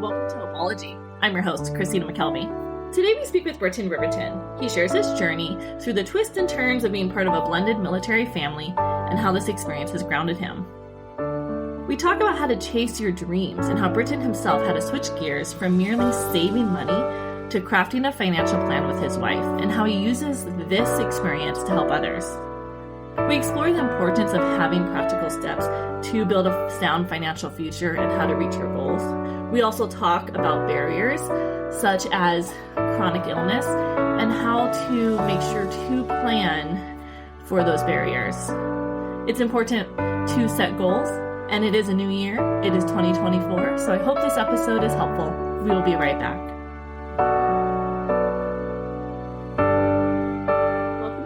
welcome to Apology. I'm your host, Christina McKelvey. Today we speak with Brittian Rivington. He shares his journey through the twists and turns of being part of a blended military family and how this experience has grounded him. We talk about how to chase your dreams and how Brittian himself had to switch gears from merely saving money to crafting a financial plan with his wife and how he uses this experience to help others. We explore the importance of having practical steps to build a sound financial future and how to reach your goals. We also talk about barriers such as chronic illness and how to make sure to plan for those barriers. It's important to set goals, and it is a new year. It is 2024, so I hope this episode is helpful. We will be right back.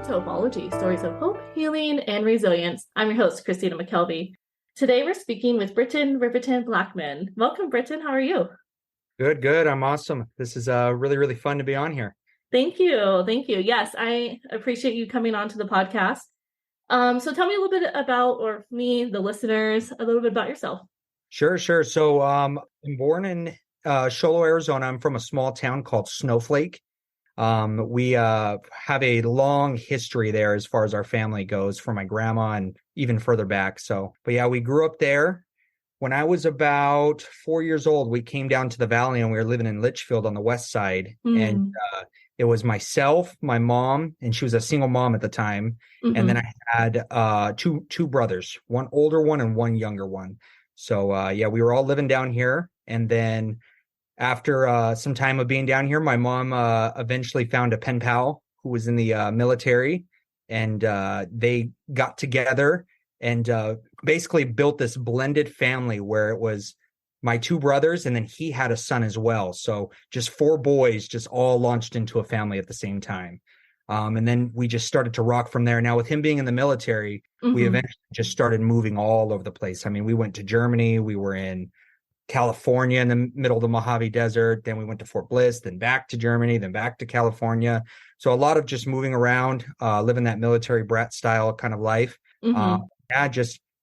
Apology, stories of hope, healing, and resilience. I'm your host, Christina McKelvey. Today we're speaking with Brittian Rivington Blackman. Welcome, Brittian. How are you? Good. I'm awesome. This is really fun to be on here. Thank you. Yes, I appreciate you coming on to the podcast. So tell me a little bit about, or me, the listeners, a little bit about yourself. Sure. So I'm born in Sholo, Arizona. I'm from a small town called Snowflake. We have a long history there as far as our family goes, from my grandma and even further back. But yeah, we grew up there. When I was about 4 years old, we came down to the valley and we were living in Litchfield on the west side. And it was myself, my mom, and she was a single mom at the time. And then I had two brothers, one older one and one younger one. So yeah, we were all living down here. And then after some time of being down here, my mom eventually found a pen pal who was in the military, and they got together and basically built this blended family where it was my two brothers, and then he had a son as well. So just four boys just all launched into a family at the same time. And then we just started to rock from there. Now, with him being in the military, we eventually just started moving all over the place. I mean, we went to Germany, we were in California in the middle of the Mojave Desert. Then we went to Fort Bliss, then back to Germany, then back to California. So a lot of just moving around, living that military brat style kind of life.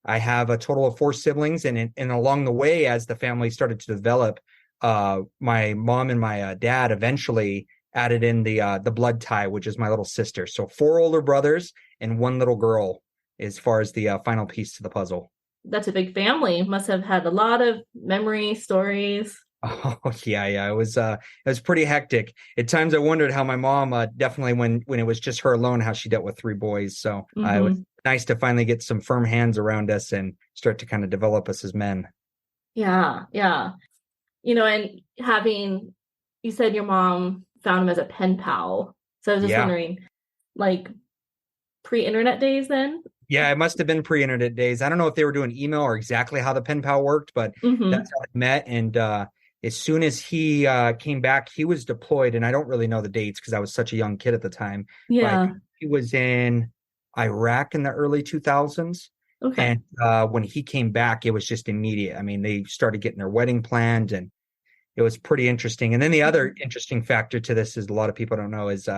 I have a total of four siblings. And along the way, as the family started to develop, my mom and my dad eventually added in the blood tie, which is my little sister. So four older brothers and one little girl as far as the final piece to the puzzle. That's a big family. Must have had a lot of memory stories. Oh yeah. It was pretty hectic. At times I wondered how my mom definitely when it was just her alone, how she dealt with three boys. So it was nice to finally get some firm hands around us and start to kind of develop us as men. Yeah. And you said your mom found him as a pen pal. So I was just wondering, like pre-internet days then? Yeah, it must have been pre-internet days. I don't know if they were doing email or exactly how the pen pal worked, but that's how we met. And as soon as he came back, he was deployed, and I don't really know the dates because I was such a young kid at the time. Yeah, but he was in Iraq in the early 2000s. Okay. And when he came back, it was just immediate. I mean, they started getting their wedding planned, and it was pretty interesting. And then the other interesting factor to this is a lot of people don't know is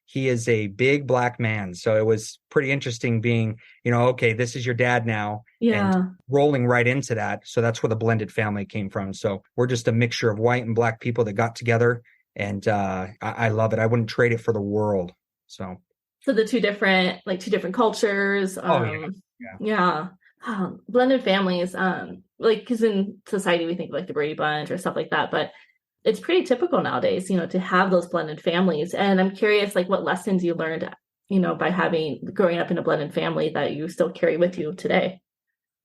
he is a big black man. So it was pretty interesting being, okay, this is your dad now. Yeah. And rolling right into that. So that's where the blended family came from. So we're just a mixture of white and black people that got together. And I love it. I wouldn't trade it for the world. So the two different cultures. Yeah. Blended families. Because in society, we think of like the Brady Bunch or stuff like that. But it's pretty typical nowadays, to have those blended families. And I'm curious, like what lessons you learned, by growing up in a blended family that you still carry with you today.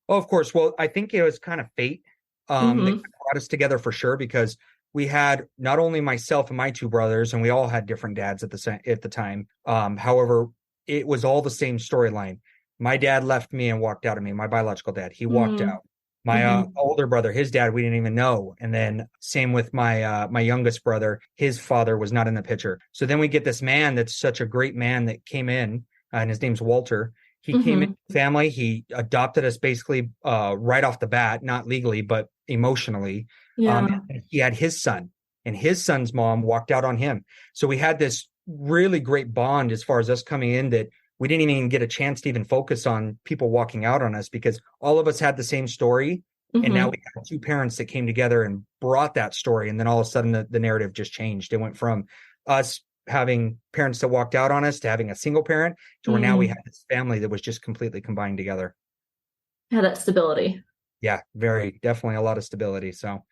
Oh, of course. Well, I think it was kind of fate that brought us together for sure, because we had not only myself and my two brothers, and we all had different dads at the time. However, it was all the same storyline. My dad left me and walked out on me. My biological dad, he walked out. My older brother, his dad, we didn't even know. And then same with my youngest brother, his father was not in the picture. So then we get this man that's such a great man that came in, and his name's Walter. He came into the family. He adopted us basically right off the bat, not legally, but emotionally. Yeah. He had his son, and his son's mom walked out on him. So we had this really great bond as far as us coming in that we didn't even get a chance to even focus on people walking out on us, because all of us had the same story. And now Mm-hmm. we have two parents that came together and brought that story. And then all of a sudden the narrative just changed. It went from us having parents that walked out on us to having a single parent to where now we have this family that was just completely combined together. Yeah, that stability. Yeah, very definitely a lot of stability. So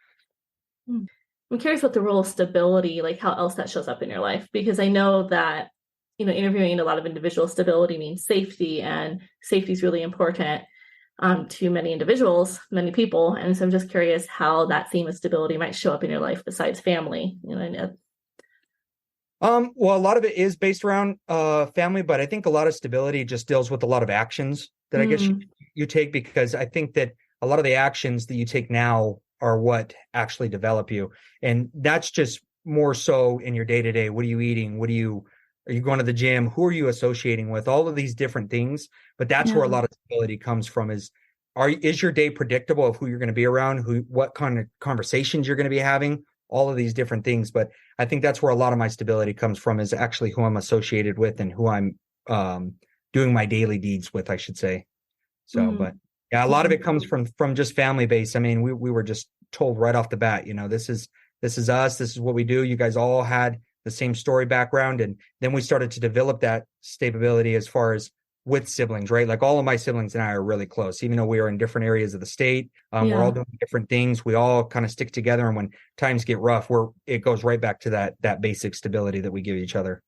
I'm curious what the role of stability, like how else that shows up in your life, because I know that, interviewing a lot of individuals, stability means safety, and safety is really important to many individuals, many people. And so I'm just curious how that theme of stability might show up in your life besides family. Well, a lot of it is based around family, but I think a lot of stability just deals with a lot of actions that I guess you take, because I think that a lot of the actions that you take now are what actually develop you. And that's just more so in your day to day. What are you eating? Are you going to the gym? Who are you associating with? All of these different things. But that's where a lot of stability comes from is your day predictable of who you're going to be around, what kind of conversations you're going to be having, all of these different things. But I think that's where a lot of my stability comes from, is actually who I'm associated with and who I'm doing my daily deeds with, I should say. So, but yeah, a lot of it comes from just family base. I mean, we were just told right off the bat, this is us. This is what we do. You guys all had the same story background. And then we started to develop that stability as far as with siblings, right? Like all of my siblings and I are really close, even though we are in different areas of the state. We're all doing different things. We all kind of stick together. And when times get rough, it goes right back to that basic stability that we give each other.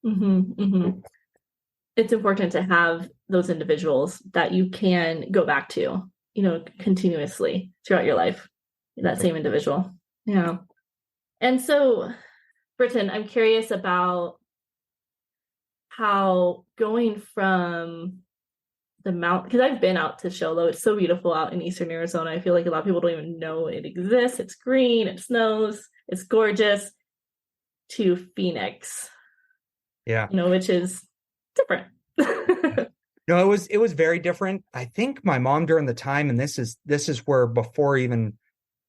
It's important to have those individuals that you can go back to, continuously throughout your life, that same individual. Yeah. And so, Brittian, I'm curious about how going from the mountain, because I've been out to Show Low. It's so beautiful out in eastern Arizona. I feel like a lot of people don't even know it exists. It's green, it snows, it's gorgeous, to Phoenix. Yeah. Which is different. No, it was very different. I think my mom during the time, and this is where before even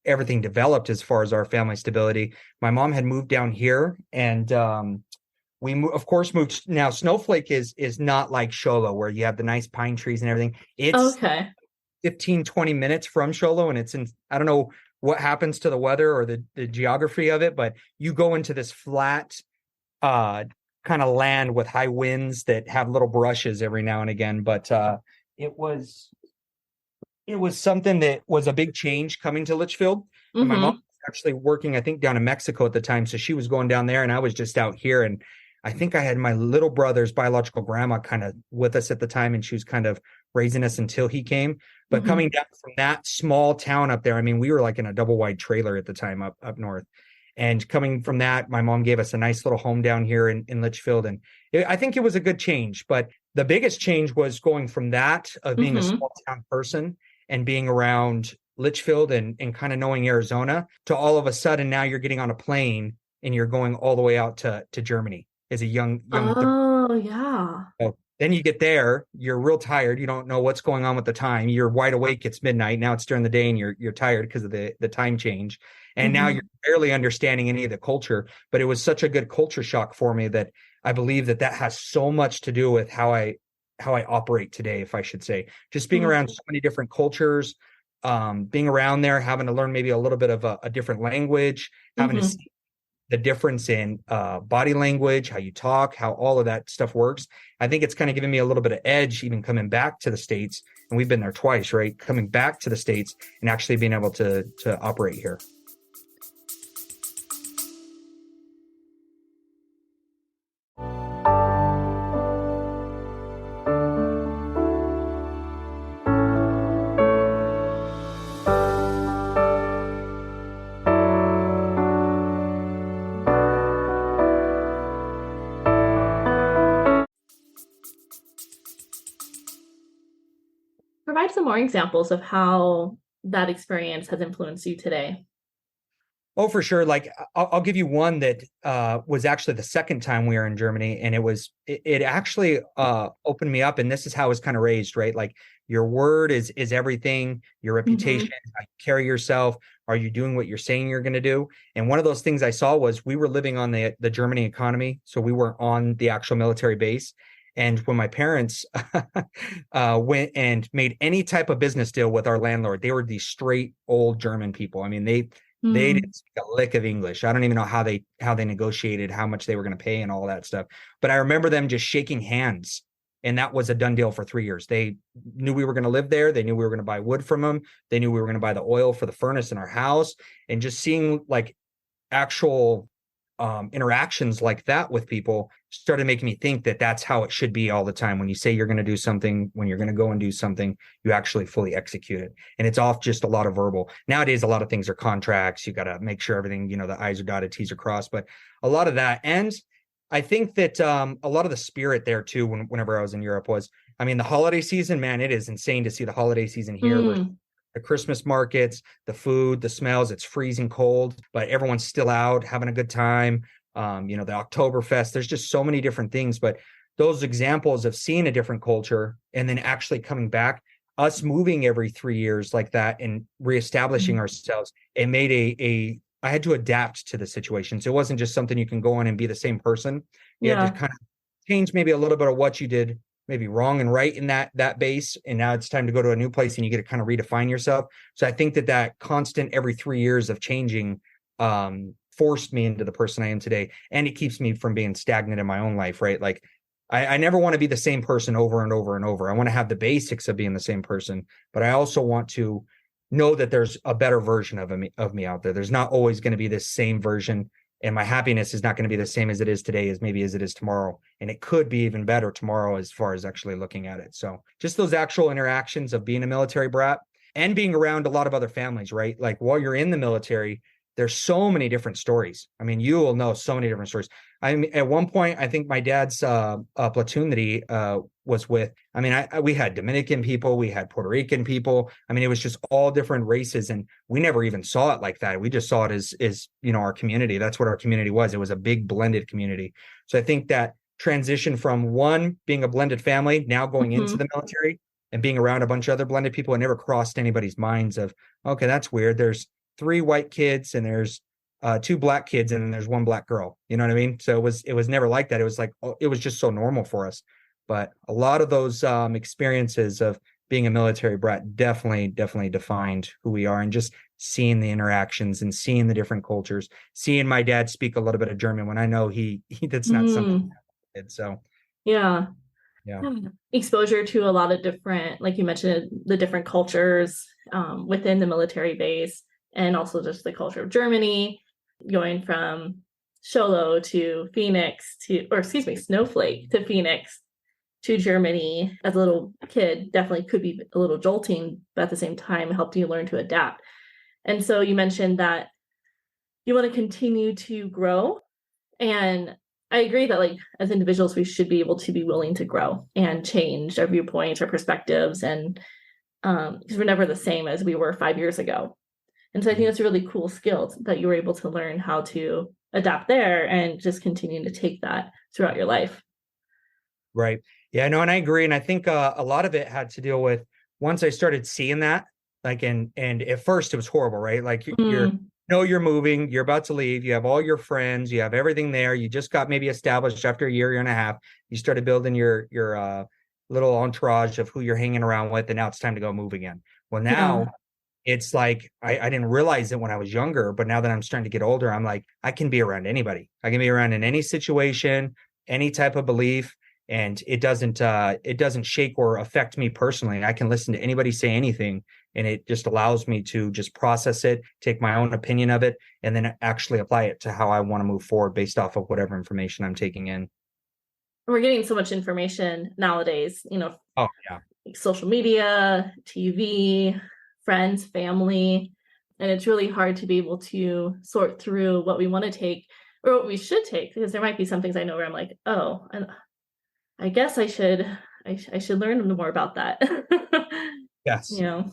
everything developed as far as our family stability, my mom had moved down here, and we of course moved. Now Snowflake is not like Show Low where you have the nice pine trees and everything. It's 15-20 minutes from Show Low, and it's in, I don't know what happens to the weather or the geography of it, but you go into this flat kind of land with high winds that have little brushes every now and again. But it was something that was a big change coming to Litchfield. And my mom was actually working, I think, down in Mexico at the time. So she was going down there and I was just out here. And I think I had my little brother's biological grandma kind of with us at the time, and she was kind of raising us until he came. But coming down from that small town up there, I mean, we were like in a double wide trailer at the time up north. And coming from that, my mom gave us a nice little home down here in Litchfield. And I think it was a good change. But the biggest change was going from that of being a small town person and being around Litchfield and kind of knowing Arizona to all of a sudden now you're getting on a plane and you're going all the way out to Germany as a young. So then you get there, you're real tired. You don't know what's going on with the time. You're wide awake. It's midnight. Now it's during the day and you're tired because of the time change. And now you're barely understanding any of the culture. But it was such a good culture shock for me that I believe that has so much to do with how I operate today, if I should say. Just being around so many different cultures, being around there, having to learn maybe a little bit of a different language, having to see the difference in body language, how you talk, how all of that stuff works. I think it's kind of giving me a little bit of edge even coming back to the States. And we've been there twice, right? Coming back to the States and actually being able to operate here. Provide some more examples of how that experience has influenced you today. Oh, for sure. Like I'll give you one that was actually the second time we were in Germany, and it actually opened me up. And this is how I was kind of raised, right? Like your word is everything. Your reputation, how you carry yourself. Are you doing what you're saying you're going to do? And one of those things I saw was we were living on the Germany economy, so we weren't on the actual military base. And when my parents went and made any type of business deal with our landlord, they were these straight old German people. I mean, they Mm. didn't speak a lick of English. I don't even know how they negotiated how much they were going to pay and all that stuff. But I remember them just shaking hands, and that was a done deal for 3 years. They knew we were going to live there. They knew we were going to buy wood from them. They knew we were going to buy the oil for the furnace in our house, and just seeing like actual interactions like that with people started making me think that that's how it should be all the time. When you say you're going to do something, when you're going to go and do something, you actually fully execute it. And it's off just a lot of verbal. Nowadays, a lot of things are contracts. You got to make sure everything, the I's are dotted, T's are crossed, but a lot of that. And I think that a lot of the spirit there too, whenever I was in Europe was, I mean, the holiday season, man, it is insane to see the holiday season here versus Mm. the Christmas markets, the food, the smells. It's freezing cold, but everyone's still out having a good time. The Oktoberfest, there's just so many different things. But those examples of seeing a different culture and then actually coming back, us moving every 3 years like that and reestablishing ourselves, it made I had to adapt to the situation. So it wasn't just something you can go on and be the same person. You had to Yeah. kind of change maybe a little bit of what you did maybe wrong and right in that base, and now it's time to go to a new place and you get to kind of redefine yourself. So I think that constant every 3 years of changing forced me into the person I am today, and it keeps me from being stagnant in my own life, right? Like I never want to be the same person over and over and over. I want to have the basics of being the same person, but I also want to know that there's a better version of me out there. There's not always going to be this same version, and my happiness is not going to be the same as it is today as it is tomorrow, and it could be even better tomorrow as far as actually looking at it. So just those actual interactions of being a military brat and being around a lot of other families, right? Like while you're in the military, there's so many different stories. I mean, you will know so many different stories. I mean, at one point, I think my dad's platoon that he was with, I mean, we had Dominican people, we had Puerto Rican people. I mean, it was just all different races, and we never even saw it like that. We just saw it as our community. That's what our community was. It was a big blended community. So I think that transition from one being a blended family, now going into Hmm. the military and being around a bunch of other blended people, it never crossed anybody's minds of, okay, that's weird. There's 3 white kids and there's 2 black kids and then there's 1 black girl. You know what I mean? So it was never like that. It was like, it was just so normal for us. But a lot of those experiences of being a military brat definitely defined who we are, and just seeing the interactions and seeing the different cultures, seeing my dad speak a little bit of German when I know he that's not something Mm. he did. So Yeah. yeah. Yeah. Exposure to a lot of different, like you mentioned, the different cultures within the military base, and also just the culture of Germany, going from Sholo to Phoenix or excuse me, Snowflake to Phoenix to Germany as a little kid definitely could be a little jolting, but at the same time helped you learn to adapt. And so you mentioned that you want to continue to grow, and I agree that like as individuals, we should be able to be willing to grow and change our viewpoints, our perspectives, and because we're never the same as we were 5 years ago. And so I think Mhm. that's a really cool skill that you were able to learn how to adapt there and just continue to take that throughout your life. Right. Yeah, no, and I agree. And I think a lot of it had to deal with once I started seeing that, like, and at first it was horrible, right? Like Mm. you're moving, you're about to leave, you have all your friends, you have everything there. You just got maybe established after a year and a half. You started building your little entourage of who you're hanging around with, and now it's time to go move again. Well, Yeah. now it's like I didn't realize it when I was younger, but now that I'm starting to get older, I'm like, I can be around anybody. I can be around in any situation, any type of belief, and it doesn't shake or affect me personally. I can listen to anybody say anything, and it just allows me to just process it, take my own opinion of it, and then actually apply it to how I want to move forward based off of whatever information I'm taking in. We're getting so much information nowadays, Oh yeah. like social media, TV, friends, family. And it's really hard to be able to sort through what we want to take or what we should take, because there might be some things I know where I'm like, oh, and I guess I should learn more about that. Yes. you know.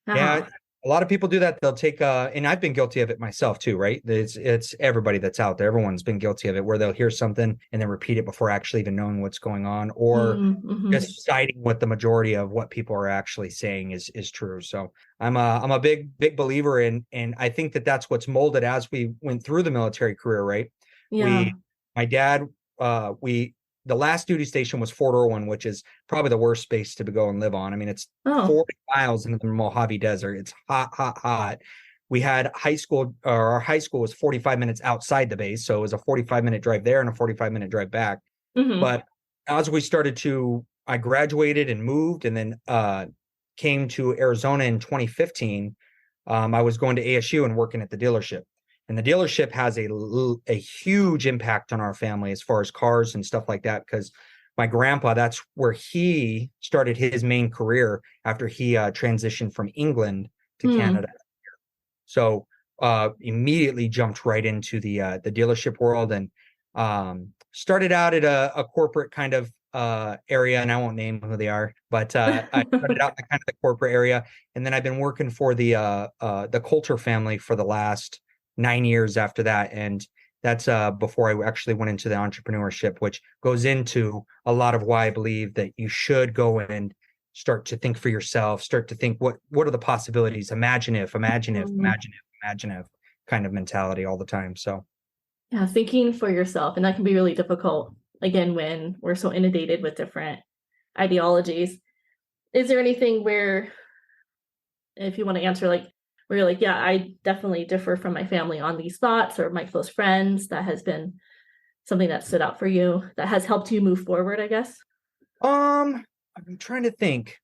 Yeah, Uh-huh. a lot of people do that. They'll take and I've been guilty of it myself too, right? It's everybody that's out there. Everyone's been guilty of it where they'll hear something and then repeat it before actually even knowing what's going on, or Mm-hmm. just siding with the majority of what people are actually saying is true. So I'm a big believer in, and I think that's what's molded as we went through the military career, right? We Yeah. my dad we the last duty station was Fort Irwin, which is probably the worst space to go and live on. I mean, it's Oh. 40 miles into the Mojave Desert. It's hot, hot, hot. We had high school, or our high school was 45 minutes outside the base. So it was a 45-minute drive there and a 45-minute drive back. But as we started to, I graduated and moved, and then came to Arizona in 2015. I was going to ASU and working at the dealership. And the dealership has a huge impact on our family as far as cars and stuff like that, because my grandpa, that's where he started his main career after he transitioned from England to Canada. So immediately jumped right into the dealership world, and started out at a corporate kind of area, and I won't name who they are, but I started out in kind of the corporate area, and then I've been working for the Coulter family for the last 9 years after that. And that's before I actually went into the entrepreneurship, which goes into a lot of why I believe that you should go and start to think for yourself, start to think what are the possibilities, imagine if kind of mentality all the time. So yeah, thinking for yourself, and that can be really difficult, again, when we're so inundated with different ideologies. Is there anything where, if you want to answer, like where you're like, yeah, I definitely differ from my family on these thoughts, or my close friends, that has been something that stood out for you, that has helped you move forward, I guess? I'm trying to think.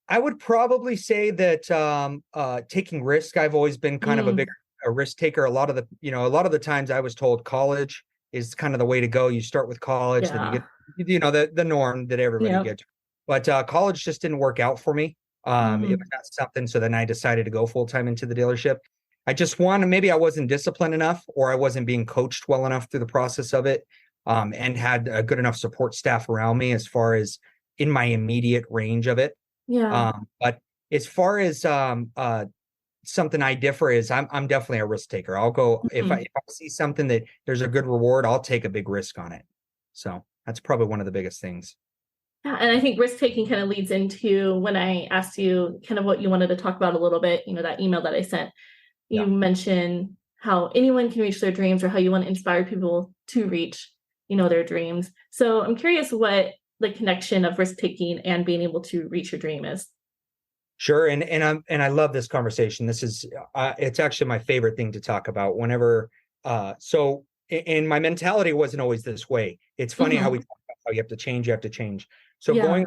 I would probably say that taking risk, I've always been kind of a risk taker. A lot of the times I was told college is kind of the way to go. You start with college, then you get, the norm that everybody gets. But college just didn't work out for me. It was not something. So then I decided to go full time into the dealership. I just maybe I wasn't disciplined enough, or I wasn't being coached well enough through the process of it, and had a good enough support staff around me as far as in my immediate range of it. Yeah. But as far as something I differ is, I'm definitely a risk taker. I'll go if I see something that there's a good reward, I'll take a big risk on it. So that's probably one of the biggest things. Yeah, and I think risk taking kind of leads into when I asked you kind of what you wanted to talk about a little bit, that email that I sent. You mentioned how anyone can reach their dreams, or how you want to inspire people to reach, their dreams. So I'm curious what the connection of risk taking and being able to reach your dream is. Sure. And I love this conversation. This is, it's actually my favorite thing to talk about whenever, and my mentality wasn't always this way. It's funny how we talk about how you have to change. So going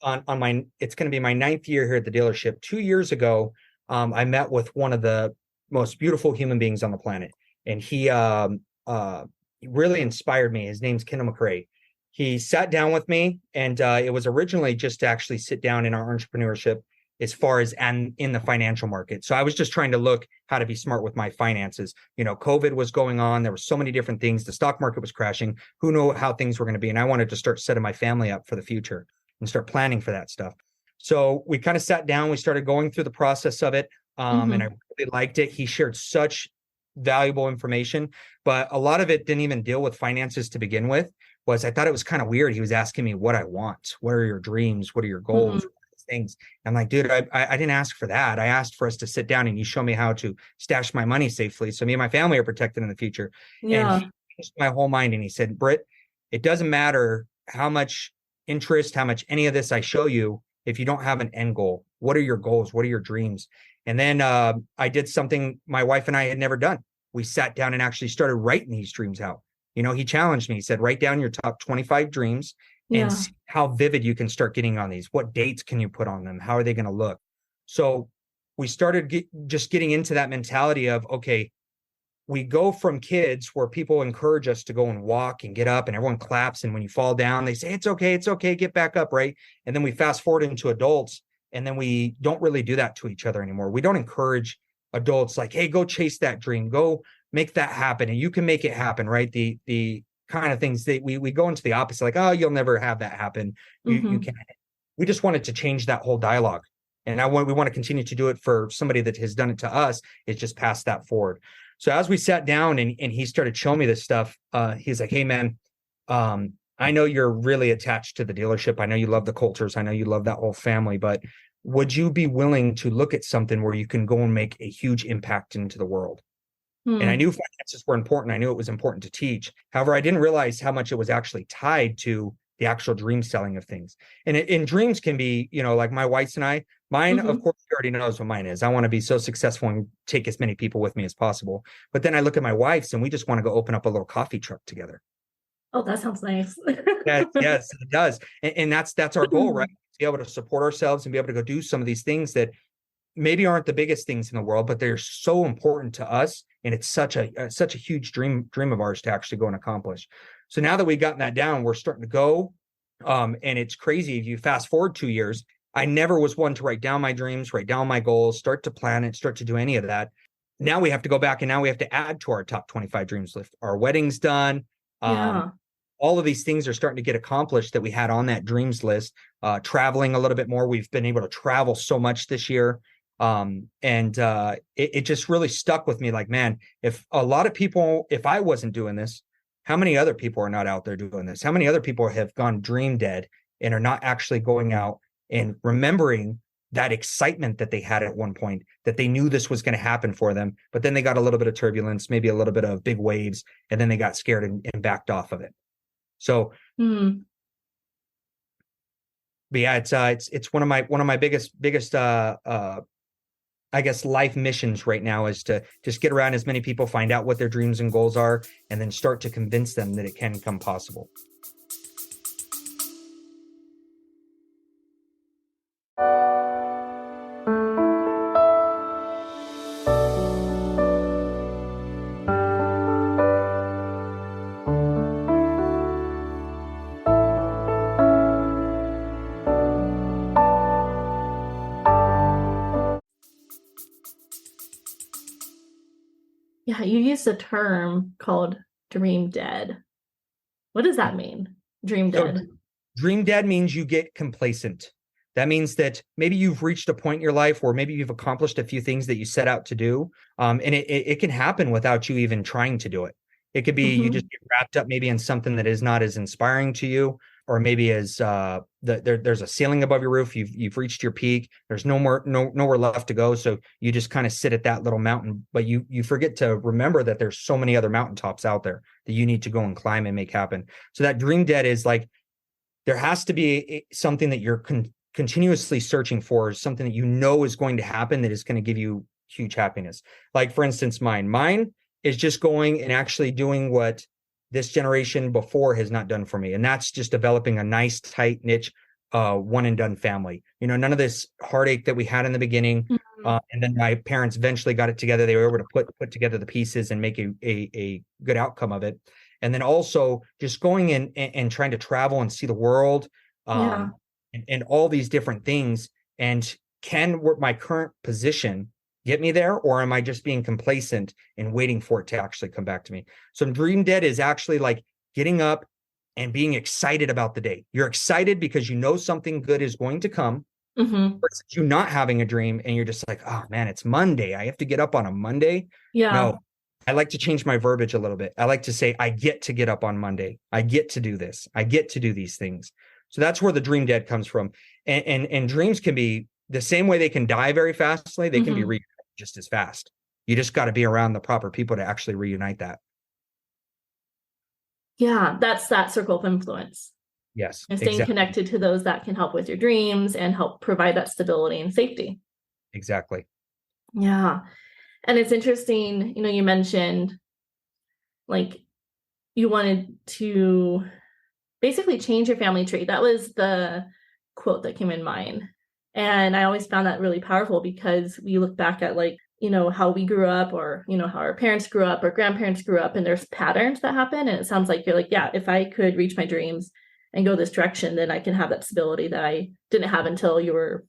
on it's going to be my 9th year here at the dealership. 2 years ago, I met with one of the most beautiful human beings on the planet. And he really inspired me. His name's Kendall McRae. He sat down with me, and it was originally just to actually sit down in our entrepreneurship as far as in the financial market. So I was just trying to look how to be smart with my finances. COVID was going on. There were so many different things. The stock market was crashing. Who knew how things were going to be? And I wanted to start setting my family up for the future and start planning for that stuff. So we kind of sat down. We started going through the process of it. And I really liked it. He shared such valuable information, but a lot of it didn't even deal with finances to begin with. I thought it was kind of weird. He was asking me what I want. What are your dreams? What are your goals? Things. I'm like, dude, I didn't ask for that. I asked for us to sit down and you show me how to stash my money safely, so me and my family are protected in the future. Yeah. And he changed my whole mind, and he said, Britt, it doesn't matter how much interest, how much any of this I show you, if you don't have an end goal. What are your goals? What are your dreams? And then I did something my wife and I had never done. We sat down and actually started writing these dreams out. He challenged me. He said, write down your top 25 dreams and see how vivid you can start getting on these. What dates can you put on them? How are they going to look? So we started just getting into that mentality of, okay, we go from kids where people encourage us to go and walk and get up and everyone claps. And when you fall down, they say, it's okay, get back up, right? And then we fast forward into adults, and then we don't really do that to each other anymore. We don't encourage adults like, hey, go chase that dream, go make that happen, and you can make it happen, right? The kind of things that we go into the opposite, like, oh, you'll never have that happen. You can't. We just wanted to change that whole dialogue. And we want to continue to do it for somebody that has done it to us. It's just pass that forward. So as we sat down and he started showing me this stuff, he's like, hey, man, I know you're really attached to the dealership. I know you love the Coulters. I know you love that whole family, but would you be willing to look at something where you can go and make a huge impact into the world? And I Hmm. knew finances were important. I knew it was important to teach. However, I didn't realize how much it was actually tied to the actual dream selling of things. And in dreams can be, like my wife's and mine, of Hmm. course, she already knows what mine is. I want to be so successful and take as many people with me as possible. But then I look at my wife's and we just want to go open up a little coffee truck together. Oh, that sounds nice. Yes, yes, it does. And that's our goal, right? To be able to support ourselves and be able to go do some of these things that maybe aren't the biggest things in the world, but they're so important to us. And it's such a huge dream of ours to actually go and accomplish. So now that we've gotten that down, we're starting to go. And it's crazy. If you fast forward 2 years, I never was one to write down my dreams, write down my goals, start to plan it, start to do any of that. Now we have to go back and now we have to add to our top 25 dreams list. Our wedding's done. Um, Yeah. all of these things are starting to get accomplished that we had on that dreams list. Traveling a little bit more. We've been able to travel so much this year. And it just really stuck with me like, man, if a lot of people, if I wasn't doing this, how many other people are not out there doing this? How many other people have gone dream dead and are not actually going out and remembering that excitement that they had at one point, that they knew this was going to happen for them, but then they got a little bit of turbulence, maybe a little bit of big waves, and then they got scared and backed off of it. So, Hmm. but yeah, it's one of my biggest I guess life missions right now is to just get around as many people, find out what their dreams and goals are, and then start to convince them that it can come possible. Yeah, you used a term called dream dead. What does that mean? Dream So dead. dream dead means you get complacent. That means that maybe you've reached a point in your life where maybe you've accomplished a few things that you set out to do. And it can happen without you even trying to do it. It could be you just Hmm. get wrapped up maybe in something that is not as inspiring to you, or maybe as there's a ceiling above your roof. You've reached your peak. There's nowhere left to go. So you just kind of sit at that little mountain, but you forget to remember that there's so many other mountaintops out there that you need to go and climb and make happen. So that dream dead is like there has to be something that you're continuously searching for, something that you know is going to happen that is going to give you huge happiness. Like, for instance, mine is just going and actually doing what this generation before has not done for me. And that's just developing a nice, tight niche, one and done family. None of this heartache that we had in the beginning. Hmm. And then my parents eventually got it together. They were able to put together the pieces and make a good outcome of it. And then also just going in and trying to travel and see the world, Yeah. and all these different things. And can my current position get me there, or am I just being complacent and waiting for it to actually come back to me? So dream dead is actually like getting up and being excited about the day. You're excited because you know something good is going to come, Hmm. versus you not having a dream and you're just like, oh man, it's Monday. I have to get up on a Monday. Yeah. No, I like to change my verbiage a little bit. I like to say, I get up on Monday. I get to do this. I get to do these things. So that's where the dream dead comes from. And dreams can be the same way they can die very fastly, they can be Hmm. reunited just as fast. You just got to be around the proper people to actually reunite that. Yeah, that's that circle of influence. Yes, And staying exactly. connected to those that can help with your dreams and help provide that stability and safety. Exactly. Yeah. And it's interesting, you mentioned like you wanted to basically change your family tree. That was the quote that came in mind. And I always found that really powerful because we look back at how we grew up or, how our parents grew up or grandparents grew up and there's patterns that happen. And it sounds like you're like, yeah, if I could reach my dreams and go this direction, then I can have that stability that I didn't have until you were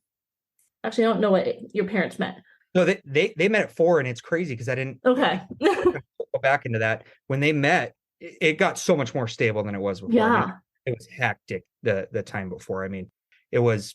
actually, I don't know what your parents meant. No, they met at 4, and it's crazy because I didn't Okay. go back into that. When they met, it got so much more stable than it was before. I mean, Yeah. it was hectic the time before. I mean, it was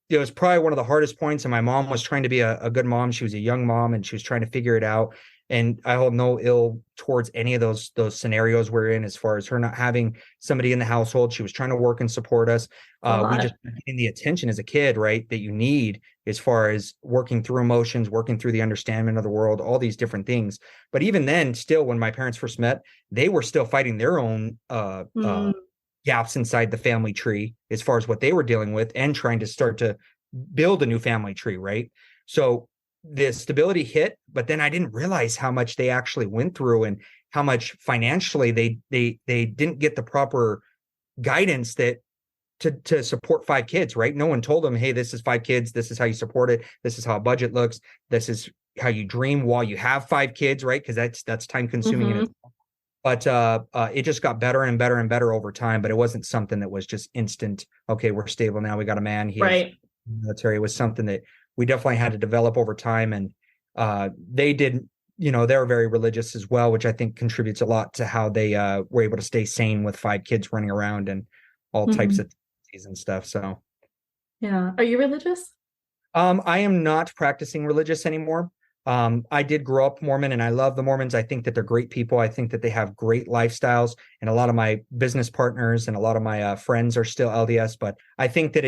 it was probably one of the hardest points. And my mom was trying to be a good mom. She was a young mom and she was trying to figure it out. And I hold no ill towards any of those scenarios we're in, as far as her not having somebody in the household. She was trying to work and support us. A We lot. just getting the attention as a kid, right, that you need, as far as working through emotions, working through the understanding of the world, all these different things. But even then, still, when my parents first met, they were still fighting their own Mm, gaps inside the family tree, as far as what they were dealing with, and trying to start to build a new family tree, right? So the stability hit, but then I didn't realize how much they actually went through, and how much financially they didn't get the proper guidance that to support 5 kids, right? No one told them, hey, this is 5 kids, this is how you support it, this is how a budget looks, this is how you dream while you have 5 kids, right? Because that's time consuming, and hmm it's but it just got better and better and better over time. But it wasn't something that was just instant. Okay, we're stable now. We got a man. He is Right. military. It was something that we definitely had to develop over time. And they did, they're very religious as well, which I think contributes a lot to how they were able to stay sane with 5 kids running around and all types hmm of things and stuff. So Yeah. Are you religious? I am not practicing religious anymore. I did grow up Mormon, and I love the Mormons. I think that they're great people. I think that they have great lifestyles, and a lot of my business partners and a lot of my friends are still LDS. But I think that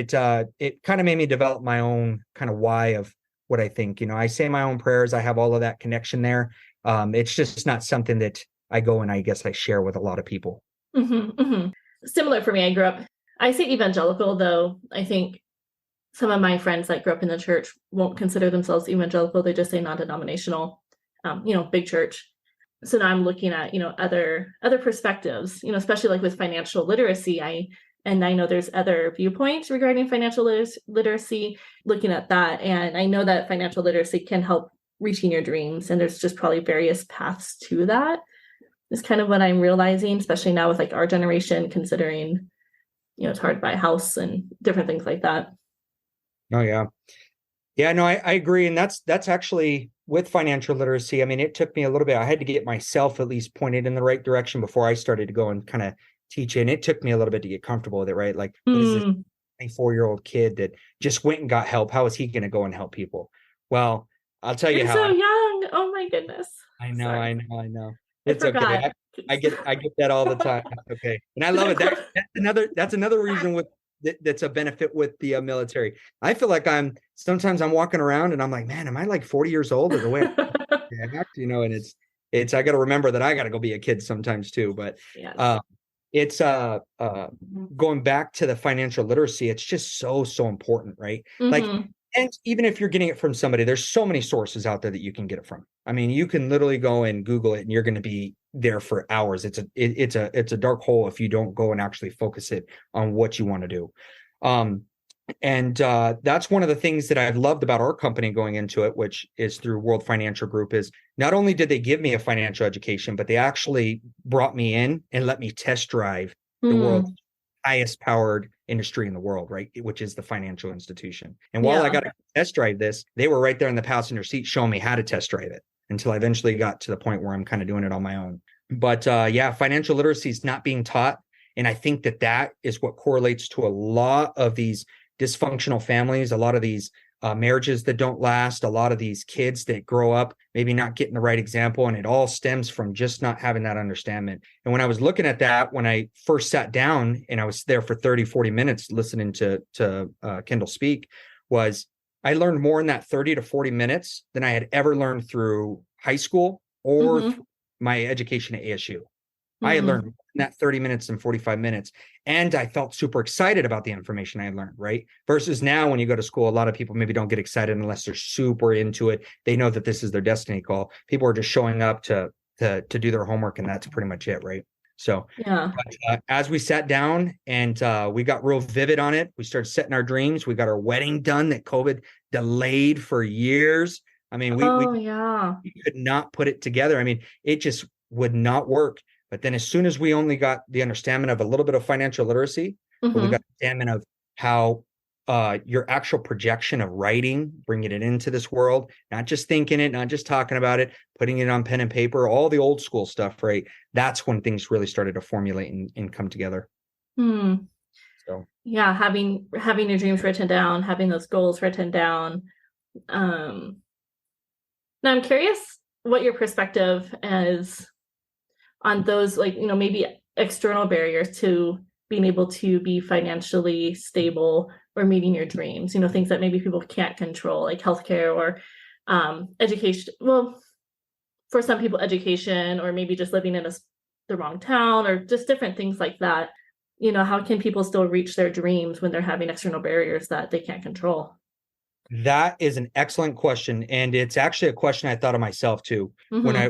it kind of made me develop my own kind of why of what I think. I say my own prayers. I have all of that connection there. It's just not something that I go and I guess I share with a lot of people. Hmm Similar for me. I say evangelical, though I think some of my friends that grew up in the church won't consider themselves evangelical. They just say non-denominational, big church. So now I'm looking at, other perspectives, especially like with financial literacy. I know there's other viewpoints regarding financial literacy, looking at that. And I know that financial literacy can help reaching your dreams. And there's just probably various paths to that, is kind of what I'm realizing, especially now with like our generation, considering, it's hard to buy a house and different things like that. Oh yeah. Yeah, no, I agree. And that's actually with financial literacy. I mean, it took me a little bit. I had to get myself at least pointed in the right direction before I started to go and kind of teach it. And it took me a little bit to get comfortable with it, right? Like, what is this Mm, 24-year-old kid that just went and got help? How is he going to go and help people? Well, I'll tell you you're how. so young. Oh my goodness. I know, Sorry. I know, I know. I It's okay. forgot. I get that all the time. It's okay. And I love it. That's another reason that's a benefit with the military. I feel like sometimes I'm walking around and I'm like, man, am I like 40 years old, or the way I act, and it's I got to remember that I got to go be a kid sometimes too. But Yes. uh it's going back to the financial literacy, it's just so important, right? Like, hmm and even if you're getting it from somebody, there's so many sources out there that you can get it from. I mean, you can literally go and Google it and you're going to be there for hours. It's a dark hole if you don't go and actually focus it on what you want to do. um and that's one of the things that I've loved about our company going into it, which is through World Financial Group, is not only did they give me a financial education, but they actually brought me in and let me test drive the world's Mm, highest powered industry in the world, right? Which is the financial institution. And while I yeah. got to test drive this, they were right there in the passenger seat showing me how to test drive it, until I eventually got to the point where I'm kind of doing it on my own. But yeah, financial literacy is not being taught. And I think that is what correlates to a lot of these dysfunctional families, a lot of these marriages that don't last, a lot of these kids that grow up maybe not getting the right example. And it all stems from just not having that understanding. And when I was looking at that, when I first sat down and I was there for 30, 40 minutes listening to Kendall speak, was I learned more in that 30 to 40 minutes than I had ever learned through high school or hmm through my education at ASU. I had learned mm, in that 30 minutes and 45 minutes. And I felt super excited about the information I had learned, right? Versus now, when you go to school, a lot of people maybe don't get excited unless they're super into it. They know that this is their destiny call. People are just showing up to do their homework, and that's pretty much it, right? So, yeah. but as we sat down and we got real vivid on it, we started setting our dreams. We got our wedding done that COVID delayed for years. I mean, Oh yeah. we could not put it together. I mean, it just would not work. But then as soon as we only got the understanding of a little bit of financial literacy, but we got hmm the understanding of how your actual projection of writing, bringing it into this world, not just thinking it, not just talking about it, putting it on pen and paper, all the old school stuff, right? That's when things really started to formulate and come together. Hmm. So, Yeah, having your dreams written down, having those goals written down. Um, Now I'm curious. what your perspective is on those, like, maybe external barriers to being able to be financially stable or meeting your dreams, things that maybe people can't control, like healthcare or education. Well, for some people, education, or maybe just living in the wrong town, or just different things like that. How can people still reach their dreams when they're having external barriers that they can't control? That is an excellent question. And it's actually a question I thought of myself too Mm-hmm. when I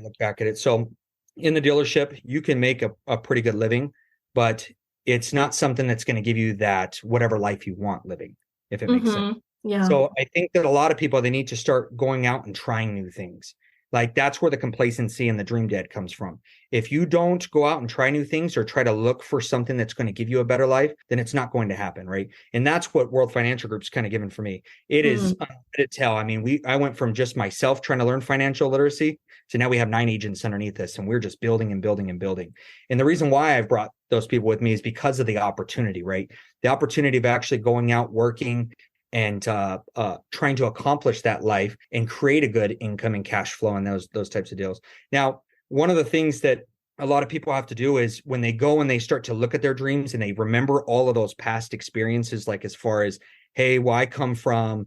look back at it. So in the dealership, you can make a pretty good living, but it's not something that's going to give you that whatever life you want living, if it makes sense. Mm-hmm. Yeah. So I think that a lot of people, they need to start going out and trying new things. Like that's where the complacency and the dream dead comes from. If you don't go out and try new things or try to look for something that's going to give you a better life, then it's not going to happen, right? And that's what World Financial Group's kind of given for me. It is to tell. I mean, I went from just myself trying to learn financial literacy to now we have 9 agents underneath us, and we're just building and building and building. And the reason why I've brought those people with me is because of the opportunity, right? The opportunity of actually going out, working, and trying to accomplish that life and create a good income and cash flow and those types of deals. Now, one of the things that a lot of people have to do is when they go and they start to look at their dreams and they remember all of those past experiences, like as far as, hey, well, I come from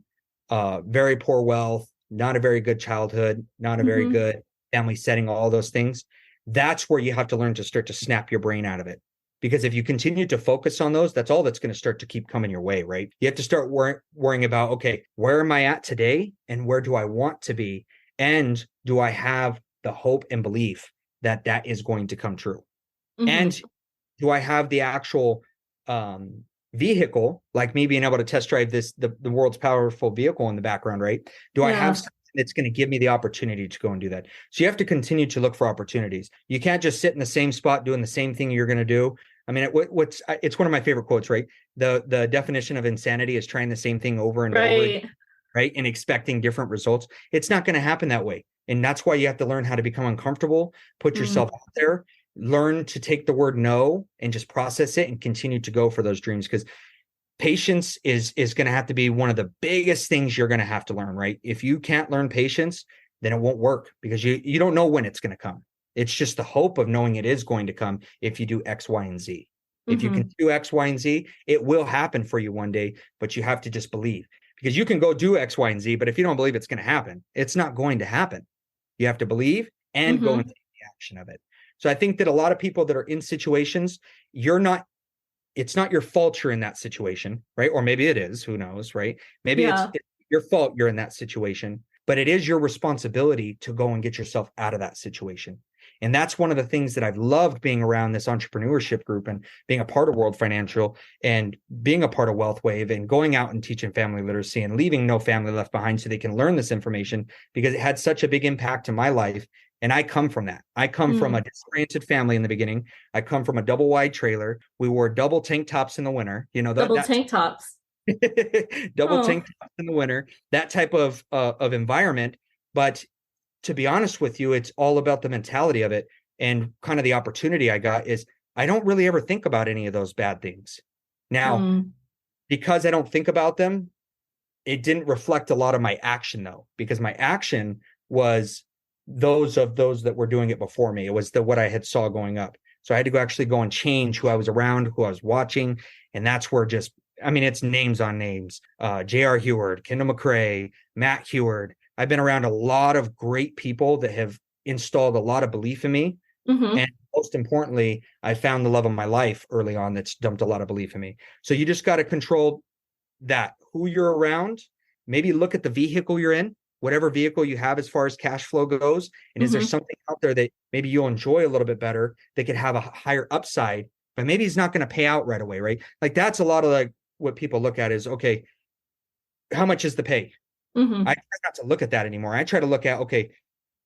very poor wealth, not a very good childhood, not a very Mm-hmm. good family setting, all those things. That's where you have to learn to start to snap your brain out of it. Because if you continue to focus on those, that's all that's going to start to keep coming your way, right? You have to start worrying about, okay, where am I at today? And where do I want to be? And do I have the hope and belief that that is going to come true? Mm-hmm. And do I have the actual vehicle, like me being able to test drive the world's powerful vehicle in the background, right? Do I have Yeah. something that's going to give me the opportunity to go and do that? So you have to continue to look for opportunities. You can't just sit in the same spot doing the same thing you're going to do. I mean, it's one of my favorite quotes, right? The definition of insanity is trying the same thing over and over again, Right. right? And expecting different results. It's not going to happen that way. And that's why you have to learn how to become uncomfortable, put Mm. yourself out there, learn to take the word no and just process it and continue to go for those dreams. Because patience is going to have to be one of the biggest things you're going to have to learn, right? If you can't learn patience, then it won't work because you don't know when it's going to come. It's just the hope of knowing it is going to come if you do X, Y, and Z. If you can Mm-hmm. do X, Y, and Z, it will happen for you one day, but you have to just believe because you can go do X, Y, and Z, but if you don't believe it's going to happen, it's not going to happen. You have to believe and go and Mm-hmm. take the action of it. So I think that a lot of people that are in situations, it's not your fault you're in that situation, right? Or maybe it is, who knows, right? Maybe Yeah. it's your fault you're in that situation, but it is your responsibility to go and get yourself out of that situation. And that's one of the things that I've loved being around this entrepreneurship group and being a part of World Financial and being a part of Wealth Wave and going out and teaching family literacy and leaving no family left behind so they can learn this information because it had such a big impact in my life. And I come from that. I come from Mm. a disoriented family in the beginning. I come from a double wide trailer. We wore double tank tops in the winter. You know Double that tank tops. double Oh. tank tops in the winter. That type of environment. But to be honest with you, it's all about the mentality of it and kind of the opportunity I got is I don't really ever think about any of those bad things. Now, Mm. because I don't think about them, it didn't reflect a lot of my action though, because my action was those that were doing it before me. It was what I had saw going up. So I had to actually go and change who I was around, who I was watching. And that's where it's names on names. J.R. Heward, Kendall McCrae, Matt Heward. I've been around a lot of great people that have installed a lot of belief in me. Mm-hmm. And most importantly, I found the love of my life early on that's dumped a lot of belief in me. So you just got to control that who you're around, maybe look at the vehicle you're in, whatever vehicle you have as far as cash flow goes. And is there Mm-hmm. something out there that maybe you'll enjoy a little bit better that could have a higher upside, but maybe it's not going to pay out right away, right? Like that's a lot of like what people look at is, okay, how much is the pay? I Mm-hmm. try not to look at that anymore. I try to look at, okay,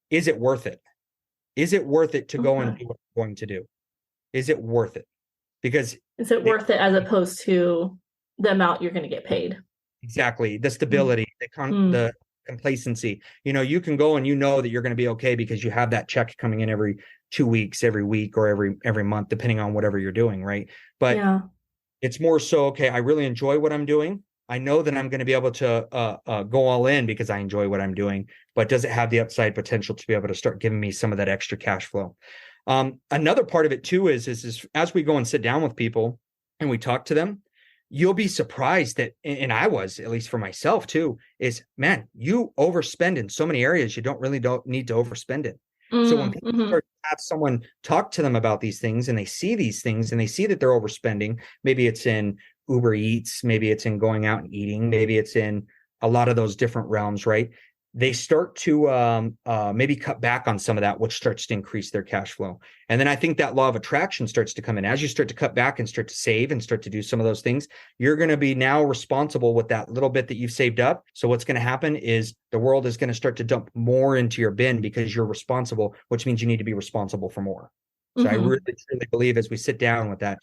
is it worth it? Is it worth it to go and Okay. do what I'm going to do? Is it worth it? Because Is it the worth it as opposed to the amount you're going to get paid? Exactly. The Mm. stability, Mm. the complacency. You can go and you know that you're going to be okay because you have that check coming in every 2 weeks, every week, or every month, depending on whatever you're doing, right? But Yeah. it's more so, okay, I really enjoy what I'm doing. I know that I'm going to be able to go all in because I enjoy what I'm doing, but does it have the upside potential to be able to start giving me some of that extra cash flow? Another part of it too is as we go and sit down with people and we talk to them, you'll be surprised that, and I was, at least for myself too, is man, you overspend in so many areas you don't need to overspend it. So when people start to have someone talk to them about these things and they see these things and they see that they're overspending, maybe it's in Uber Eats, maybe it's in going out and eating, maybe it's in a lot of those different realms, right? They start to maybe cut back on some of that, which starts to increase their cash flow. And then I think that law of attraction starts to come in. As you start to cut back and start to save and start to do some of those things, you're going to be now responsible with that little bit that you've saved up. So what's going to happen is the world is going to start to dump more into your bin because you're responsible, which means you need to be responsible for more. So I really, truly believe as we sit down with that,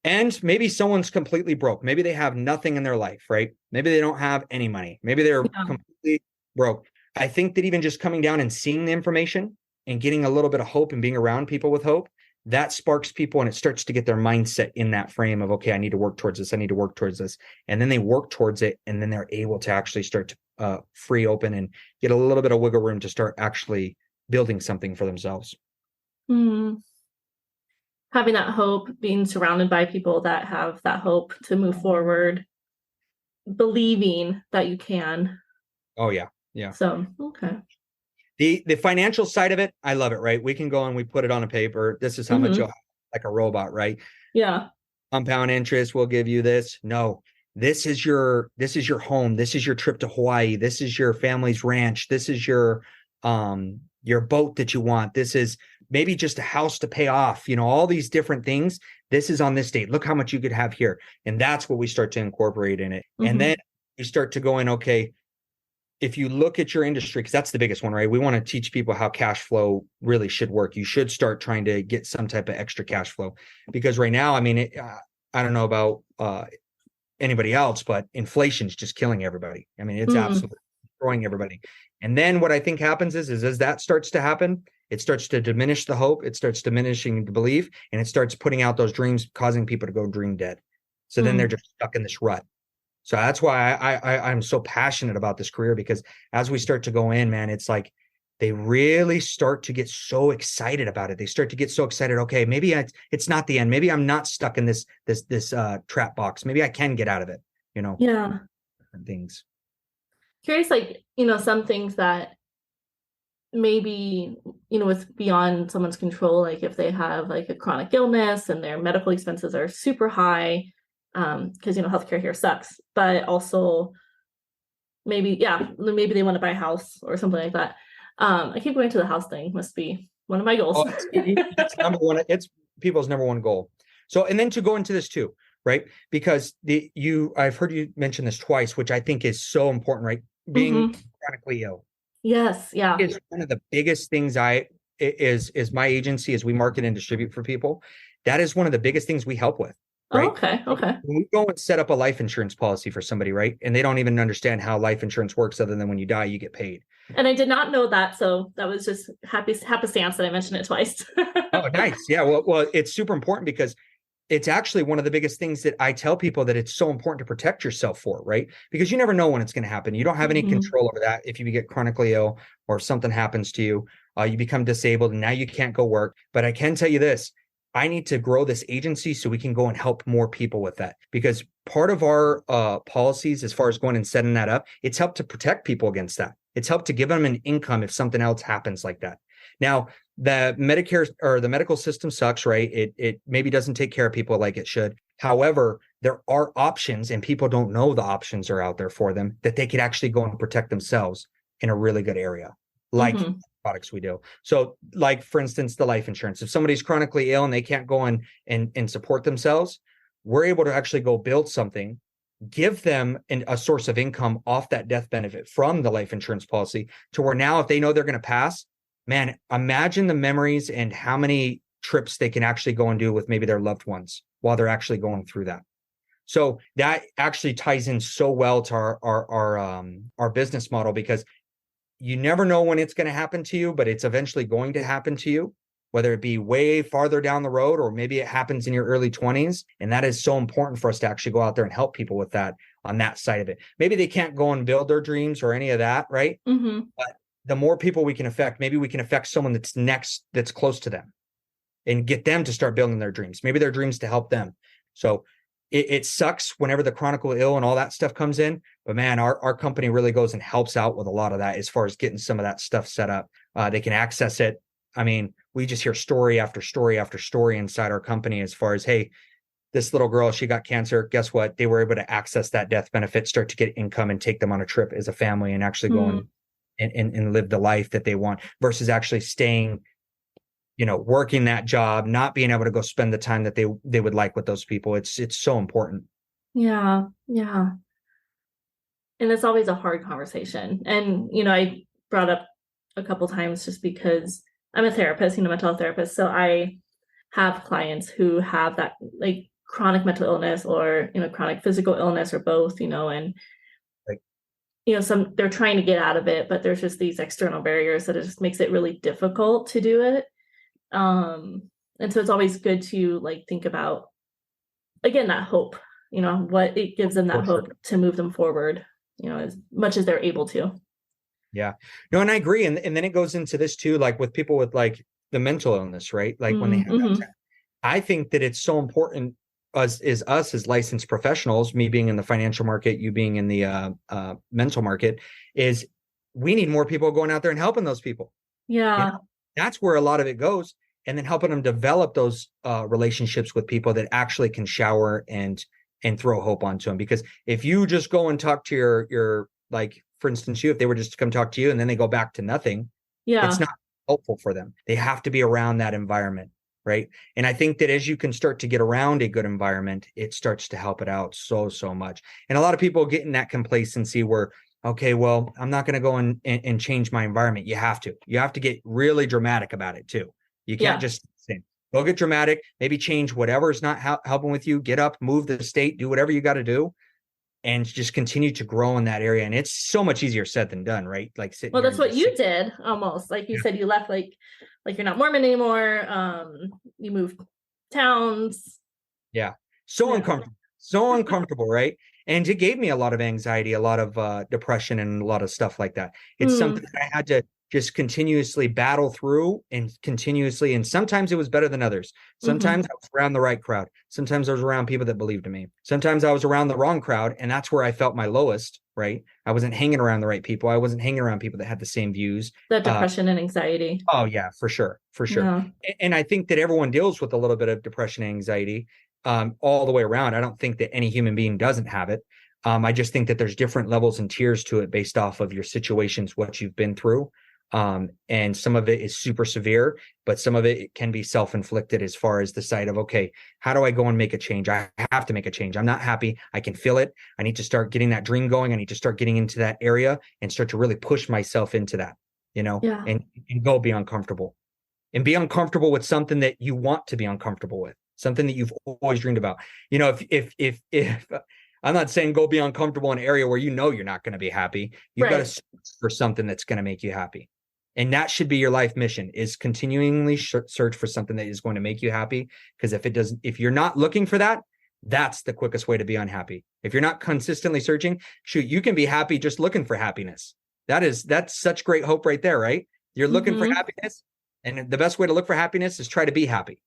and maybe someone's completely broke. Maybe they have nothing in their life, right? Maybe they don't have any money. Maybe they're completely broke. I think that even just coming down and seeing the information and getting a little bit of hope and being around people with hope, that sparks people and it starts to get their mindset in that frame of, okay, I need to work towards this. I need to work towards this. And then they work towards it. And then they're able to actually start to free open and get a little bit of wiggle room to start actually building something for themselves. Having that hope, being surrounded by people that have that hope to move forward, believing that you can. Oh, yeah. Yeah. So, okay. The financial side of it, I love it, right? We can go and we put it on a paper. This is how much you'll have, like a robot, right? Yeah. Compound interest will give you this. No, this is your home. This is your trip to Hawaii. This is your family's ranch. This is your boat that you want. This is maybe just a house to pay off, all these different things. This is on this date. Look how much you could have here. And that's what we start to incorporate in it. And then you start to go in, okay, if you look at your industry, because that's the biggest one, right? We want to teach people how cash flow really should work. You should start trying to get some type of extra cash flow because right now, I mean, I don't know about anybody else, but inflation's just killing everybody. I mean, it's absolutely destroying everybody. And then what I think happens is as that starts to happen, it starts to diminish the hope, it starts diminishing the belief, and it starts putting out those dreams, causing people to go dream dead. So then they're just stuck in this rut. So that's why I'm so passionate about this career, because as we start to go in, man, it's like they really start to get so excited about it. They start to get so excited. Okay, maybe it's not the end. Maybe I'm not stuck in this trap box. Maybe I can get out of it. Yeah. Different things. Curious, like some things that maybe with beyond someone's control, like if they have like a chronic illness and their medical expenses are super high. Because healthcare here sucks, but also maybe they want to buy a house or something like that. I keep going to the house thing. Must be one of my goals. It's number one. It's people's number one goal. So, and then to go into this too, right? Because I've heard you mention this twice, which I think is so important, right? Being chronically ill. Yes, yeah. It's one of the biggest things is my agency as we market and distribute for people. That is one of the biggest things we help with. Right? Oh, okay. When we go and set up a life insurance policy for somebody, right? And they don't even understand how life insurance works other than when you die, you get paid. And I did not know that. So that was just happenstance that I mentioned it twice. Oh, nice. Yeah. Well, it's super important because it's actually one of the biggest things that I tell people that it's so important to protect yourself for, right? Because you never know when it's going to happen. You don't have any control over that. If you get chronically ill or if something happens to you, you become disabled and now you can't go work. But I can tell you this. I need to grow this agency so we can go and help more people with that, because part of our policies, as far as going and setting that up, it's helped to protect people against that. It's helped to give them an income if something else happens like that. Now, the Medicare or the medical system sucks, right? It maybe doesn't take care of people like it should. However, there are options and people don't know the options are out there for them that they could actually go and protect themselves in a really good area. Like products we do. So like, for instance, the life insurance, if somebody's chronically ill and they can't go and support themselves, we're able to actually go build something, give them a source of income off that death benefit from the life insurance policy to where now if they know they're going to pass, man, imagine the memories and how many trips they can actually go and do with maybe their loved ones while they're actually going through that. So that actually ties in so well to our business model, because you never know when it's going to happen to you, but it's eventually going to happen to you, whether it be way farther down the road or maybe it happens in your early 20s. And that is so important for us to actually go out there and help people with that on that side of it. Maybe they can't go and build their dreams or any of that, right? Mm-hmm. But the more people we can affect, maybe we can affect someone that's close to them and get them to start building their dreams, maybe their dreams to help them. So it sucks whenever the chronically ill and all that stuff comes in, but man, our company really goes and helps out with a lot of that as far as getting some of that stuff set up. They can access it. I mean, we just hear story after story after story inside our company as far as, hey, this little girl, she got cancer. Guess what? They were able to access that death benefit, start to get income and take them on a trip as a family and actually go and live the life that they want versus actually staying, working that job, not being able to go spend the time that they would like with those people. It's so important. Yeah. Yeah. And it's always a hard conversation. And, I brought up a couple times just because I'm a therapist, mental health therapist. So I have clients who have that like chronic mental illness or, chronic physical illness or both, and they're trying to get out of it, but there's just these external barriers that it just makes it really difficult to do it. And so it's always good to like think about, again, that hope, what it gives them that hope to move them forward, as much as they're able to. Yeah, no, and I agree. And then it goes into this too, like with people with like the mental illness, right? Like when they have that, I think that it's so important us as licensed professionals, me being in the financial market, you being in the mental market, is we need more people going out there and helping those people. Yeah. That's where a lot of it goes. And then helping them develop those relationships with people that actually can shower and throw hope onto them. Because if you just go and talk to your like, for instance, if they were just to come talk to you and then they go back to nothing, it's not helpful for them. They have to be around that environment, right? And I think that as you can start to get around a good environment, it starts to help it out so much. And a lot of people get in that complacency where, okay, well, I'm not going to go and change my environment. You have to get really dramatic about it too. You can't just go get dramatic, maybe change whatever is not helping with you, get up, move the state, do whatever you got to do, and just continue to grow in that area. And it's so much easier said than done, right? Like, well, that's what you did almost. Like you said, you left like you're not Mormon anymore. You moved towns. Yeah. So uncomfortable, right? And it gave me a lot of anxiety, a lot of depression, and a lot of stuff like that. It's something that I had to just continuously battle through and sometimes it was better than others. Sometimes I was around the right crowd. Sometimes I was around people that believed in me. Sometimes I was around the wrong crowd, and that's where I felt my lowest, right? I wasn't hanging around the right people. I wasn't hanging around people that had the same views. That depression and anxiety. Oh yeah, for sure. Yeah. And I think that everyone deals with a little bit of depression and anxiety all the way around. I don't think that any human being doesn't have it. I just think that there's different levels and tiers to it based off of your situations, what you've been through. And some of it is super severe, but some of it can be self-inflicted as far as the side of, okay, how do I go and make a change? I have to make a change. I'm not happy. I can feel it. I need to start getting that dream going. I need to start getting into that area and start to really push myself into that, and go be uncomfortable and be uncomfortable with something that you want to be uncomfortable with, something that you've always dreamed about. If I'm not saying go be uncomfortable in an area where you're not going to be happy. You've got to search for something that's going to make you happy. And that should be your life mission, is continually search for something that is going to make you happy. Because if you're not looking for that, that's the quickest way to be unhappy. If you're not consistently searching, you can be happy just looking for happiness. That's such great hope right there, right? You're looking for happiness. And the best way to look for happiness is try to be happy.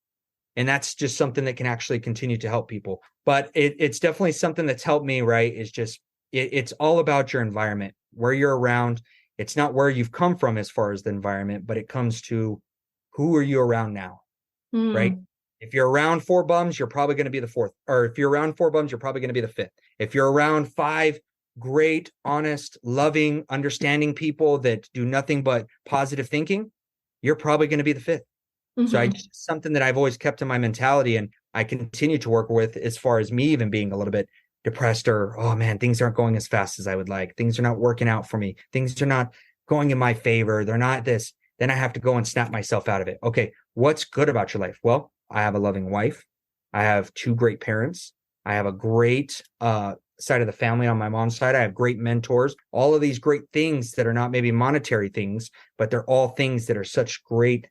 And that's just something that can actually continue to help people. But it's definitely something that's helped me, right? Is just, it's all about your environment, where you're around. It's not where you've come from as far as the environment, but it comes to who are you around now, right? If you're around 4 bums, you're probably going to be the 4th. Or if you're around 4 bums, you're probably going to be the 5th. If you're around 5 great, honest, loving, understanding people that do nothing but positive thinking, you're probably going to be the 5th. So something that I've always kept in my mentality, and I continue to work with as far as me even being a little bit depressed or, oh man, things aren't going as fast as I would like. Things are not working out for me. Things are not going in my favor. They're not this. Then I have to go and snap myself out of it. Okay, what's good about your life? Well, I have a loving wife. I have 2 great parents. I have a great side of the family on my mom's side. I have great mentors. All of these great things that are not maybe monetary things, but they're all things that are such great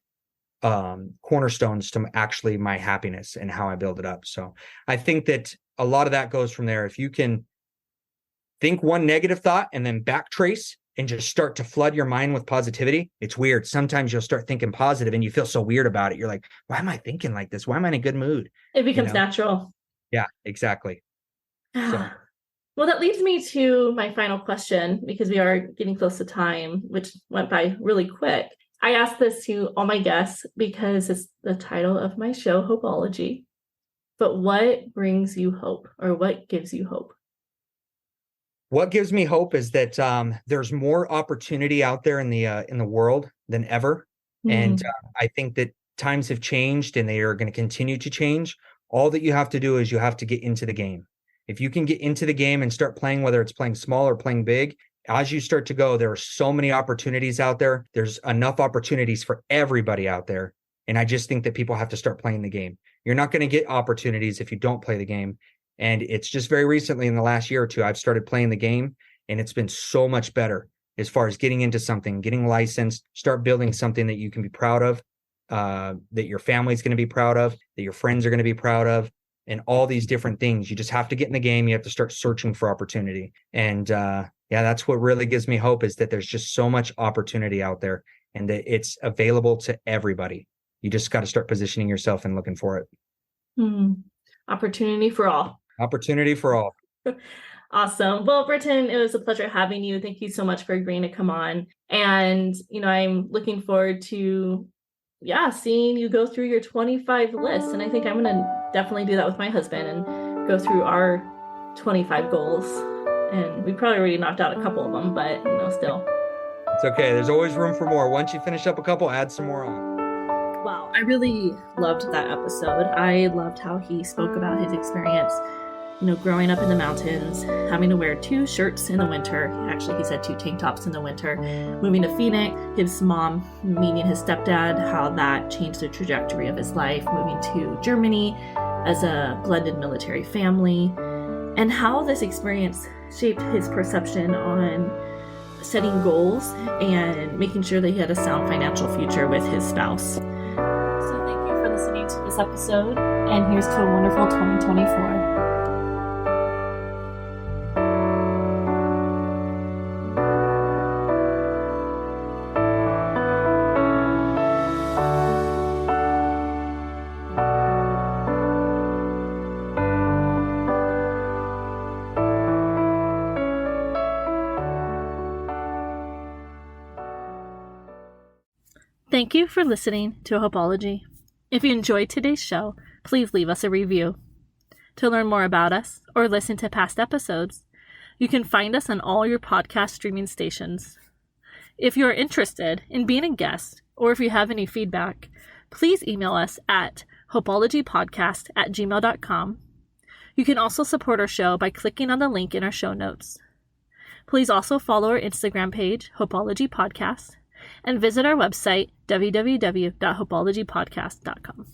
cornerstones to actually my happiness and how I build it up. So I think that a lot of that goes from there. If you can think one negative thought and then backtrace and just start to flood your mind with positivity. It's weird. Sometimes you'll start thinking positive and you feel so weird about it. You're like, why am I thinking like this? Why am I in a good mood? It becomes natural. Yeah, exactly. So. Well, that leads me to my final question, because we are getting close to time, which went by really quick. I ask this to all my guests because it's the title of my show, Hopeology. But what brings you hope, or what gives you hope? What gives me hope is that there's more opportunity out there in the world than ever. And I think that times have changed and they are going to continue to change. All that you have to do is you have to get into the game. If you can get into the game and start playing, whether it's playing small or playing big, as you start to go, there are so many opportunities out there. There's enough opportunities for everybody out there. And I just think that people have to start playing the game. You're not going to get opportunities if you don't play the game. And it's just very recently in the last year or two, I've started playing the game, and it's been so much better as far as getting into something, getting licensed, start building something that you can be proud of, that your family's going to be proud of, that your friends are going to be proud of, and all these different things. You just have to get in the game. You have to start searching for opportunity. And that's what really gives me hope, is that there's just so much opportunity out there and that it's available to everybody. You just got to start positioning yourself and looking for it. Opportunity for all. Opportunity for all. Awesome. Well, Brittian, it was a pleasure having you. Thank you so much for agreeing to come on. And, I'm looking forward to, seeing you go through your 25 lists. And I think I'm going to definitely do that with my husband and go through our 25 goals. And we probably already knocked out a couple of them, but, still. It's okay. There's always room for more. Once you finish up a couple, add some more on. Wow, I really loved that episode. I loved how he spoke about his experience, growing up in the mountains, having to wear 2 shirts in the winter. Actually, he said 2 tank tops in the winter. Moving to Phoenix, his mom meeting his stepdad, how that changed the trajectory of his life. Moving to Germany as a blended military family, and how this experience shaped his perception on setting goals and making sure that he had a sound financial future with his spouse. So thank you for listening to this episode, and here's to a wonderful 2024. Thank you for listening to Hopeology. If you enjoyed today's show, please leave us a review. To learn more about us or listen to past episodes, you can find us on all your podcast streaming stations. If you are interested in being a guest, or if you have any feedback, please email us at hopeologypodcast@gmail.com. You can also support our show by clicking on the link in our show notes. Please also follow our Instagram page, Hopeology Podcast, and visit our website, www.hopeologypodcast.com.